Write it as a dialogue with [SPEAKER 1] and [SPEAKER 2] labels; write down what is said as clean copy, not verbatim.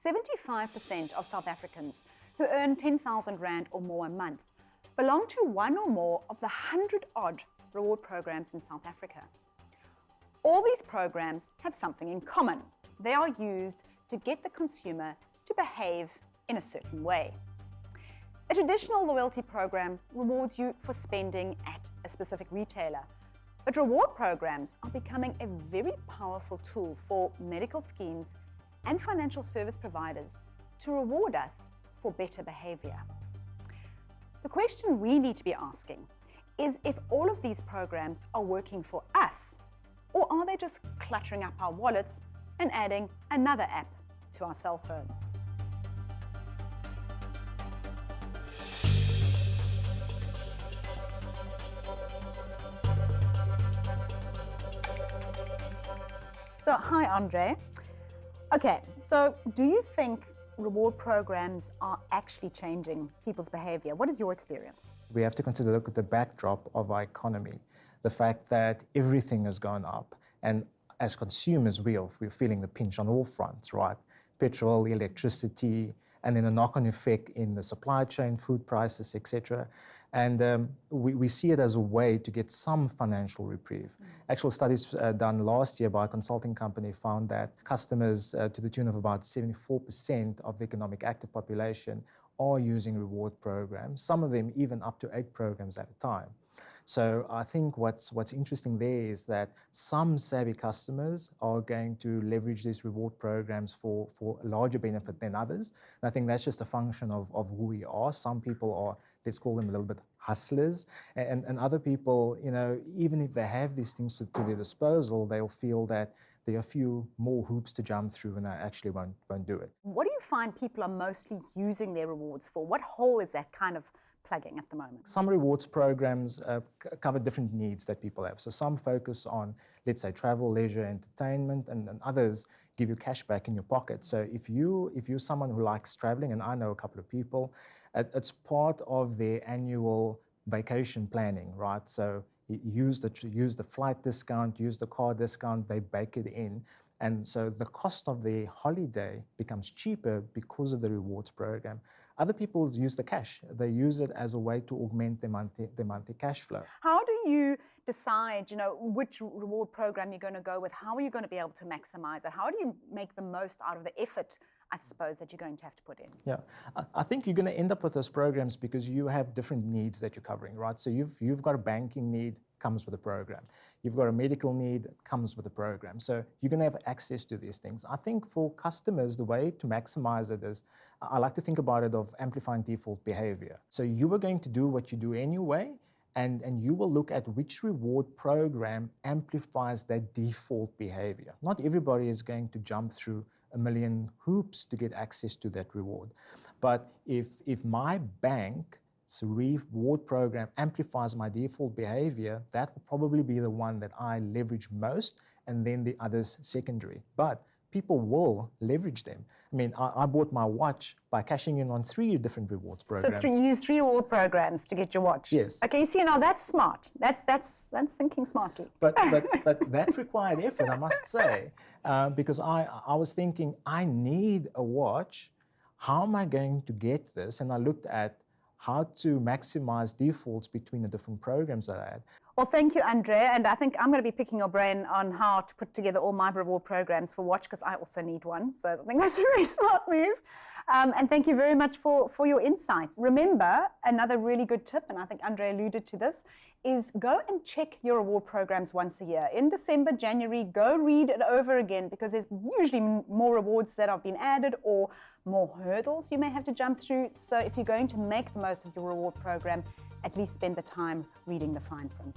[SPEAKER 1] 75% of South Africans who earn 10,000 Rand or more a month belong to one or more of the 100-odd reward programs in South Africa. All these programs have something in common. They are used to get the consumer to behave in a certain way. A traditional loyalty program rewards you for spending at a specific retailer, but reward programs are becoming a very powerful tool for medical schemes and financial service providers to reward us for better behavior. The question we need to be asking is if all of these programs are working for us, or are they just cluttering up our wallets and adding another app to our cell phones? So, hi, Andre. Okay, so do you think reward programs are actually changing people's behavior? What is your experience?
[SPEAKER 2] We have to consider, look at the backdrop of our economy, the fact that everything has gone up, and as consumers, we're feeling the pinch on all fronts, right? Petrol, electricity, and then a knock-on effect in the supply chain, food prices, etc. And we see it as a way to get some financial reprieve. Actual studies done last year by a consulting company found that customers to the tune of about 74% of the economic active population are using reward programs, some of them even up to 8 programs at a time. So I think what's interesting there is that some savvy customers are going to leverage these reward programs for a larger benefit than others. And I think that's just a function of who we are. Some people are, let's call them a little bit hustlers, and other people, you know, even if they have these things to their disposal, they'll feel that there are a few more hoops to jump through and they actually won't do it.
[SPEAKER 1] What do you find people are mostly using their rewards for? What hole is that kind of plugging at the moment?
[SPEAKER 2] Some rewards programs cover different needs that people have. So some focus on, let's say, travel, leisure, entertainment, and others give you cash back in your pocket. So if you're someone who likes traveling, and I know a couple of people, it's part of their annual vacation planning, right? So use the flight discount, use the car discount, they bake it in. And so the cost of their holiday becomes cheaper because of the rewards program. Other people use the cash. They use it as a way to augment their monthly cash flow.
[SPEAKER 1] How do you decide, which reward program you're going to go with? How are you going to be able to maximize it? How do you make the most out of the effort, I suppose, that you're going to have to put in?
[SPEAKER 2] Yeah, I think you're going to end up with those programs because you have different needs that you're covering, right? So you've got a banking need, comes with a program. You've got a medical need, comes with a program. So you're going to have access to these things. I think for customers, the way to maximize it is, I like to think about it of amplifying default behavior. So you are going to do what you do anyway, and you will look at which reward program amplifies that default behavior. Not everybody is going to jump through a million hoops to get access to that reward. But if my bank's reward program amplifies my default behavior, that will probably be the one that I leverage most, and then the others secondary. But people will leverage them. I mean, I bought my watch by cashing in on 3 different rewards programs.
[SPEAKER 1] So you use 3 reward programs to get your watch?
[SPEAKER 2] Yes.
[SPEAKER 1] Okay, you see, now that's smart. That's thinking smartly.
[SPEAKER 2] But that required effort, I must say, because I was thinking, I need a watch. How am I going to get this? And I looked at how to maximize defaults between the different programs that I had.
[SPEAKER 1] Well, thank you, Andre. And I think I'm going to be picking your brain on how to put together all my reward programs for watch, because I also need one. So I think that's a very smart move. And thank you very much for your insights. Remember, another really good tip, and I think Andre alluded to this, is go and check your reward programs once a year. In December, January, go read it over again, because there's usually more rewards that have been added or more hurdles you may have to jump through. So if you're going to make the most of your reward program, at least spend the time reading the fine print.